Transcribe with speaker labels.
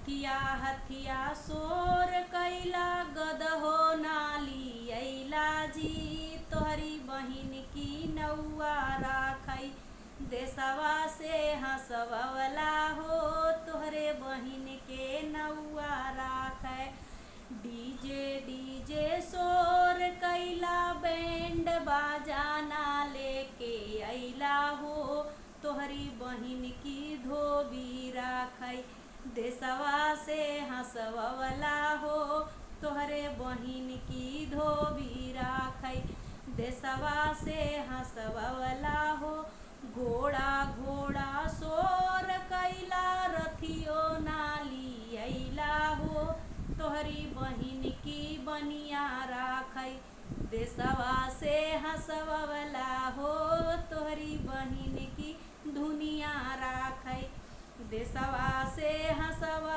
Speaker 1: हथिया हथिया शोर कैला गदहो नाली अइला जी। तोहरी बहिन की नौआ राखई देशवा से हंसवला हो। तोहरे बहिन के नौआ राखै डीजे डीजे शोर कैला बैंड बाजाना लेके अइला हो। तोहरी बहिन की धोबी राखई देशवा से हंसवला हो। तोहरे बहिन की धोबी राखई देशवा से हंसवला हो। घोड़ा घोड़ा शोर कैला रथियो नाली अइला हो। तोहरी बहिन की बनिया राखई देशवा से हंसवला हो। तोहरी बहिन की धुनिया राखई देशवा से हंसवा।